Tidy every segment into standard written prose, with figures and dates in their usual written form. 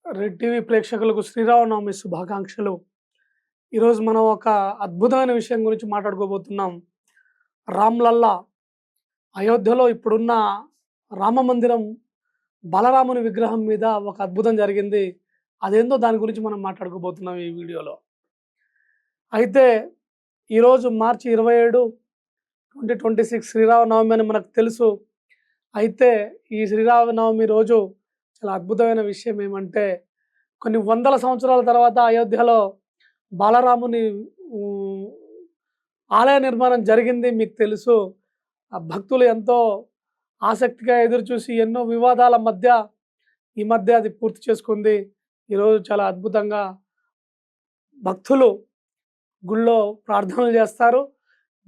Red TV ప్రేక్షకులకు శ్రీరామనవమి శుభాకాంక్షలు. ఈరోజు మనం ఒక అద్భుతమైన విషయం గురించి మాట్లాడుకోబోతున్నాం. రామ్‌లల్లా అయోధ్యలో ఇప్పుడున్న రామ మందిరం బలరాముని విగ్రహం మీద ఒక అద్భుతం జరిగింది. అదేందో దాని గురించి మనం మాట్లాడుకోబోతున్నాం ఈ వీడియోలో. అయితే ఈరోజు మార్చి 27, 2026 శ్రీరామనవమి అని మనకు తెలుసు. అయితే ఈ శ్రీరామనవమి రోజు చాలా అద్భుతమైన విషయం ఏమంటే, కొన్ని వందల సంవత్సరాల తర్వాత అయోధ్యలో బాలరాముని హ్మ్, ఆలయ నిర్మాణం జరిగింది మీకు తెలుసు. ఆ భక్తులు ఎంతో ఆసక్తిగా ఎదురుచూసి ఎన్నో వివాదాల మధ్య ఈ మధ్య అది పూర్తి చేసుకుంది. ఈరోజు చాలా అద్భుతంగా భక్తులు గుళ్ళో ప్రార్థనలు చేస్తారు.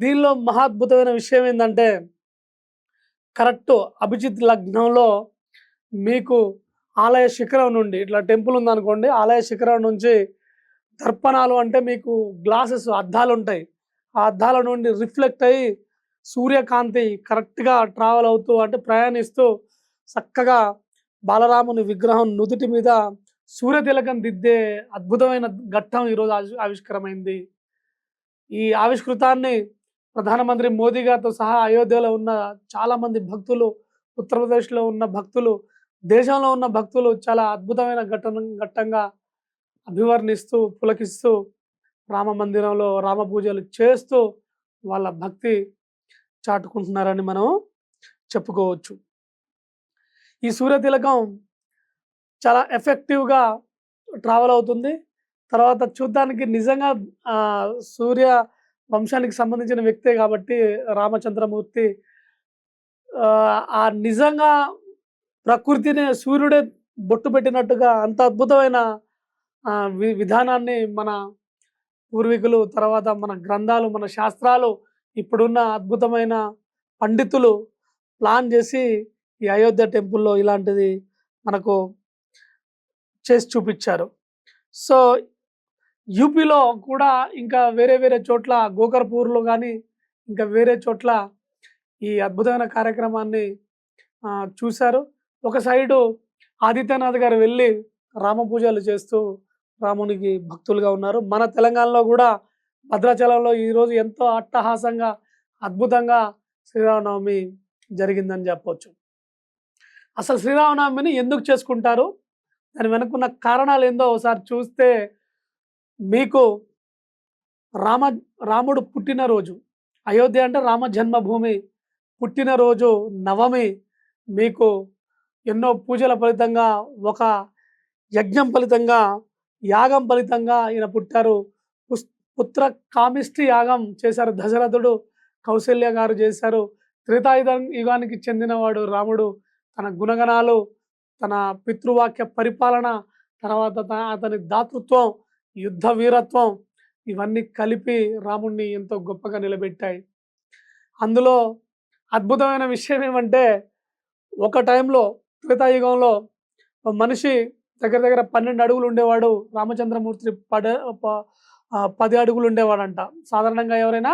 దీనిలో మహాద్భుతమైన విషయం ఏందంటే, కరెక్ట్ అభిజిత్ లగ్నంలో మీకు ఆలయ శిఖరం నుండి ఇట్లా టెంపుల్ ఉందనుకోండి, ఆలయ శిఖరం నుంచి దర్పణాలు అంటే మీకు గ్లాసెస్ అద్దాలుంటాయి. ఆ అద్దాల నుండి రిఫ్లెక్ట్ అయ్యి సూర్యకాంతి కరెక్ట్‌గా ట్రావెల్ అవుతూ అంటే ప్రయాణిస్తూ చక్కగా బాలరాముని విగ్రహం నుదుటి మీద సూర్యతిలకం దిద్దే అద్భుతమైన ఘట్టం ఈరోజు ఆవిష్కరమైంది. ఈ ఆవిష్కృతాన్ని ప్రధానమంత్రి మోదీ గారితో సహా అయోధ్యలో ఉన్న చాలామంది భక్తులు, ఉత్తరప్రదేశ్‌లో ఉన్న భక్తులు, దేశంలో ఉన్న భక్తులు చాలా అద్భుతమైన ఘట్టంగా అభివర్ణిస్తూ, పులకిస్తూ రామ మందిరంలో రామ పూజలు చేస్తూ వాళ్ళ భక్తి చాటుకుంటున్నారని మనం చెప్పుకోవచ్చు. ఈ సూర్యతిలకం చాలా ఎఫెక్టివ్‌గా ట్రావెల్ అవుతుంది. తర్వాత చూడ్డానికి నిజంగా సూర్య వంశానికి సంబంధించిన వ్యక్తే కాబట్టి రామచంద్రమూర్తి ఆ నిజంగా ప్రకృతిని సూర్యుడే బొట్టు పెట్టినట్టుగా అంత అద్భుతమైన విధానాన్ని మన పూర్వీకులు, తర్వాత మన గ్రంథాలు, మన శాస్త్రాలు, ఇప్పుడున్న అద్భుతమైన పండితులు ప్లాన్ చేసి ఈ అయోధ్య టెంపుల్‌లో ఇలాంటిది మనకు చేసి చూపిచ్చారు. సో, యూపీలో కూడా ఇంకా వేరే వేరే చోట్ల గోకర్పూర్‌లో గానీ, ఇంకా వేరే చోట్ల ఈ అద్భుతమైన కార్యక్రమాన్ని చూశారు. ఒక సైడు ఆదిత్యనాథ్ గారు వెళ్ళి రామ పూజలు చేస్తూ రామునికి భక్తులుగా ఉన్నారు. మన తెలంగాణలో కూడా భద్రాచలంలో ఈరోజు ఎంతో అట్టహాసంగా, అద్భుతంగా శ్రీరామనవమి జరిగిందని చెప్పొచ్చు. అసలు శ్రీరామనవమిని ఎందుకు చేసుకుంటారు? దాని వెనకున్న కారణాలేందో ఒకసారి చూస్తే మీకు రాముడు పుట్టినరోజు, అయోధ్య అంటే రామ జన్మభూమి, పుట్టినరోజు నవమి మీకు ఎన్నో పూజల ఫలితంగా, ఒక యజ్ఞం ఫలితంగా, యాగం ఫలితంగా ఈయన పుట్టారు. పుత్ర కామిష్టి యాగం చేశారు దశరథుడు, కౌశల్య గారు చేశారు. యుగానికి చెందినవాడు రాముడు. తన గుణగణాలు, తన పితృవాక్య పరిపాలన, తర్వాత అతని దాతృత్వం, యుద్ధ వీరత్వం ఇవన్నీ కలిపి రాముణ్ణి ఎంతో గొప్పగా నిలబెట్టాయి. అందులో అద్భుతమైన విషయం ఏమంటే, ఒక టైంలో త్రేతాయుగంలో మనిషి దగ్గర దగ్గర 12 అడుగులు ఉండేవాడు. రామచంద్రమూర్తి 10 అడుగులు ఉండేవాడంట. సాధారణంగా ఎవరైనా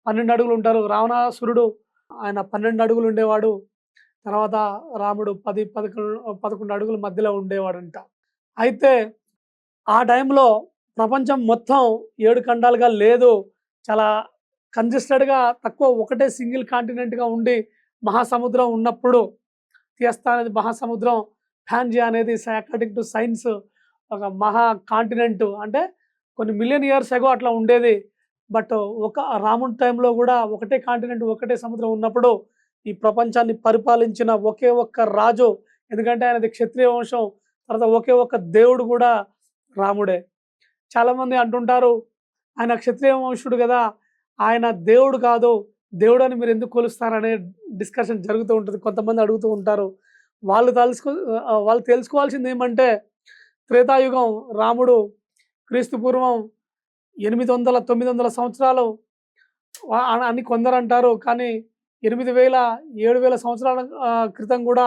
12 అడుగులు ఉంటారు. రావణాసురుడు ఆయన 12 అడుగులు ఉండేవాడు. తర్వాత రాముడు 11 అడుగుల మధ్యలో ఉండేవాడంట. అయితే ఆ టైంలో ప్రపంచం మొత్తం 7 ఖండాలుగా లేదు. చాలా కంజెస్టెడ్‌గా తక్కువ ఒకటే సింగిల్ కాంటినెంట్‌గా ఉండి మహాసముద్రం ఉన్నప్పుడు, తియస్తా అనేది మహాసముద్రం, పాంజియా అనేది అకార్డింగ్ టు సైన్స్ ఒక మహా కాంటినెంట్ అంటే కొన్ని మిలియన్ ఇయర్స్ ఎగో అట్లా ఉండేది. బట్ ఒక రాముడి టైంలో కూడా ఒకటే కాంటినెంట్, ఒకటే సముద్రం ఉన్నప్పుడు ఈ ప్రపంచాన్ని పరిపాలించిన ఒకే ఒక్క రాజు, ఎందుకంటే ఆయనది క్షత్రియ వంశం, తర్వాత ఒకే ఒక్క దేవుడు కూడా రాముడే. చాలామంది అంటుంటారు, ఆయన క్షత్రియ వంశుడు కదా, ఆయన దేవుడు కాదు, దేవుడు అని మీరు ఎందుకు కొలుస్తారనే డిస్కషన్ జరుగుతూ ఉంటుంది. కొంతమంది అడుగుతూ ఉంటారు. వాళ్ళు తెలుసుకోవాల్సింది ఏమంటే, త్రేతాయుగం రాముడు క్రీస్తు పూర్వం 800, 900 సంవత్సరాలు అని కొందరు అంటారు. కానీ 8000, 7000 సంవత్సరాల క్రితం కూడా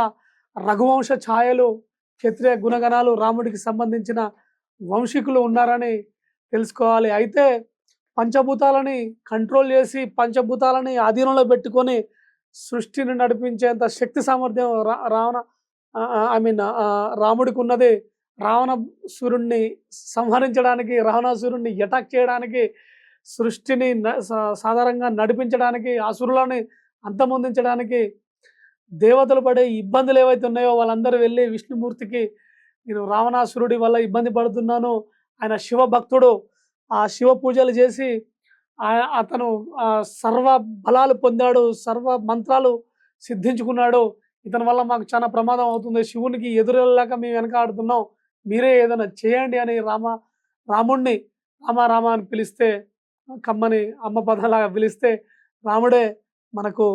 రఘువంశ ఛాయలు, క్షత్రియ గుణగణాలు, రాముడికి సంబంధించిన వంశీకులు ఉన్నారని తెలుసుకోవాలి. అయితే పంచభూతాలని కంట్రోల్ చేసి, పంచభూతాలని ఆధీనంలో పెట్టుకొని సృష్టిని నడిపించేంత శక్తి సామర్థ్యం రాముడికి ఉన్నది. రావణాసురుడిని సంహరించడానికి, రావణాసురుడిని అటాక్ చేయడానికి, సృష్టిని సాధారణంగా నడిపించడానికి, అసురులని అంతమొందించడానికి దేవతలు పడే ఇబ్బందులు ఏవైతే ఉన్నాయో వాళ్ళందరూ వెళ్ళి విష్ణుమూర్తికి, నేను రావణాసురుడి వల్ల ఇబ్బంది పడుతున్నాను, ఆయన శివ భక్తుడు, ఆ శివ పూజలు చేసి అతను సర్వ బలాలు పొందాడు, సర్వ మంత్రాలు సిద్ధించుకున్నాడు, ఇతని వల్ల మాకు చాలా ప్రమాదం అవుతుంది, శివునికి ఎదురెళ్ళలేక మేము వెనకాడుతున్నాం, మీరే ఏదైనా చేయండి అని రాముణ్ణి రామ రామ అని పిలిస్తే, కమ్మని అమ్మ పదంలాగా పిలిస్తే రాముడే మనకు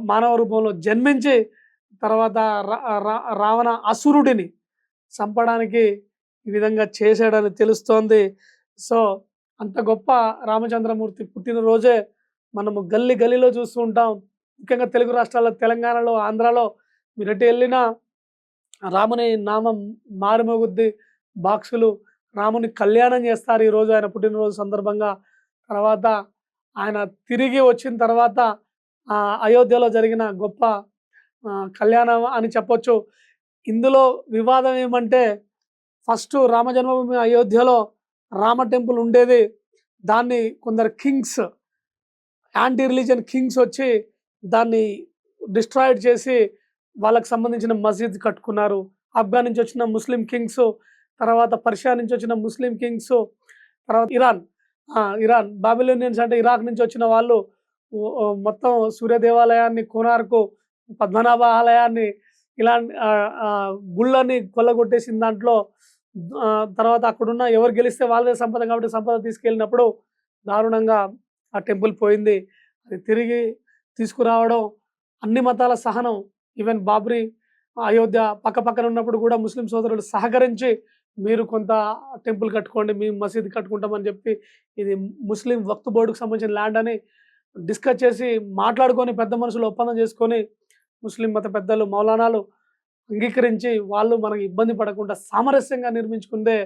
మానవ రూపంలో జన్మించి తర్వాత రావణ అసురుడిని చంపడానికి ఈ విధంగా చేశాడని తెలుస్తోంది. సో అంత గొప్ప రామచంద్రమూర్తి పుట్టినరోజే మనము గల్లీ గల్లీలో చూస్తూ ఉంటాం. ముఖ్యంగా తెలుగు రాష్ట్రాల్లో, తెలంగాణలో, ఆంధ్రాలో మీరు ఎటు వెళ్ళినా రాముని నామం మారుమోగుద్ది, బాక్సులు రాముని కళ్యాణం చేస్తారు ఈరోజు ఆయన పుట్టినరోజు సందర్భంగా. తర్వాత ఆయన తిరిగి వచ్చిన తర్వాత అయోధ్యలో జరిగిన గొప్ప కళ్యాణం అని చెప్పొచ్చు. ఇందులో వివాదం ఏమంటే, ఫస్ట్ రామ జన్మభూమి అయోధ్యలో రామ టెంపుల్ ఉండేది, దాన్ని కొందరు కింగ్స్, యాంటీ రిలీజియన్ కింగ్స్ వచ్చి దాన్ని డిస్ట్రాయిడ్ చేసి వాళ్ళకి సంబంధించిన మసీద్ కట్టుకున్నారు. ఆఫ్ఘన్ నుంచి వచ్చిన ముస్లిం కింగ్స్, తర్వాత పర్షియా నుంచి వచ్చిన ముస్లిం కింగ్స్, తర్వాత ఇరాన్ బాబిలోనియన్స్ అంటే ఇరాక్ నుంచి వచ్చిన వాళ్ళు మొత్తం సూర్య దేవాలయాన్ని, కోనార్కు, పద్మనాభ ఆలయాన్ని, ఇలాంటి గుళ్ళని కొల్లగొట్టేసిన దాంట్లో తర్వాత అక్కడున్న ఎవరు గెలిస్తే వాళ్ళదే సంపద కాబట్టి సంపద తీసుకెళ్ళినప్పుడు దారుణంగా ఆ టెంపుల్ పోయింది. అది తిరిగి తీసుకురావడం, అన్ని మతాల సహనం, ఈవెన్ బాబ్రీ అయోధ్య పక్క పక్కన ఉన్నప్పుడు కూడా ముస్లిం సోదరులు సహకరించి మీరు కొంత టెంపుల్ కట్టుకోండి, మేము మసీద్ కట్టుకుంటామని చెప్పి, ఇది ముస్లిం వక్ఫ్ బోర్డుకు సంబంధించిన ల్యాండ్ అని డిస్కస్ చేసి మాట్లాడుకొని పెద్ద మనుషులు ఒప్పందం చేసుకొని ముస్లిం మత పెద్దలు, మౌలానాలు అంగీకరించి వాళ్ళు మనకు ఇబ్బంది పడకుండా సామరస్యంగా నిర్మించుకుందే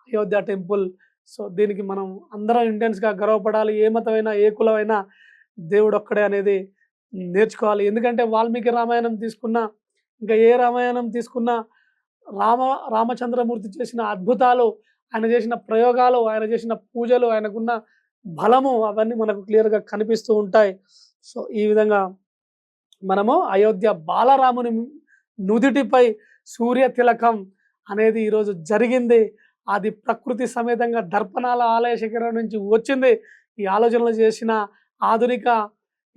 అయోధ్య టెంపుల్. సో దీనికి మనం అందరం ఇండియన్స్గా గర్వపడాలి. ఏ మతమైనా, ఏ కులమైనా దేవుడు ఒక్కడే అనేది నేర్చుకోవాలి. ఎందుకంటే వాల్మీకి రామాయణం తీసుకున్నా, ఇంకా ఏ రామాయణం తీసుకున్నా రామచంద్రమూర్తి చేసిన అద్భుతాలు, ఆయన చేసిన ప్రయోగాలు, ఆయన చేసిన పూజలు, ఆయనకున్న బలము అవన్నీ మనకు క్లియర్గా కనిపిస్తూ ఉంటాయి. సో ఈ విధంగా మనము అయోధ్య బాలరాముని నుదిటిపై సూర్య తిలకం అనేది ఈరోజు జరిగింది. అది ప్రకృతి సమేతంగా దర్పణాల ఆలయ శిఖరం నుంచి వచ్చింది. ఈ ఆలోచనలు చేసిన ఆధునిక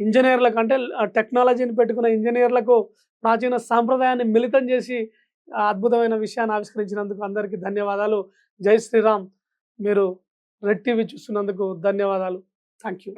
ఇంజనీర్లకు, అంటే టెక్నాలజీని పెట్టుకున్న ఇంజనీర్లకు ప్రాచీన సాంప్రదాయాన్ని మిళితం చేసి అద్భుతమైన విషయాన్ని ఆవిష్కరించినందుకు అందరికీ ధన్యవాదాలు. జై శ్రీరామ్. మీరు రెడ్ టీవీ చూస్తున్నందుకు ధన్యవాదాలు. Thank you.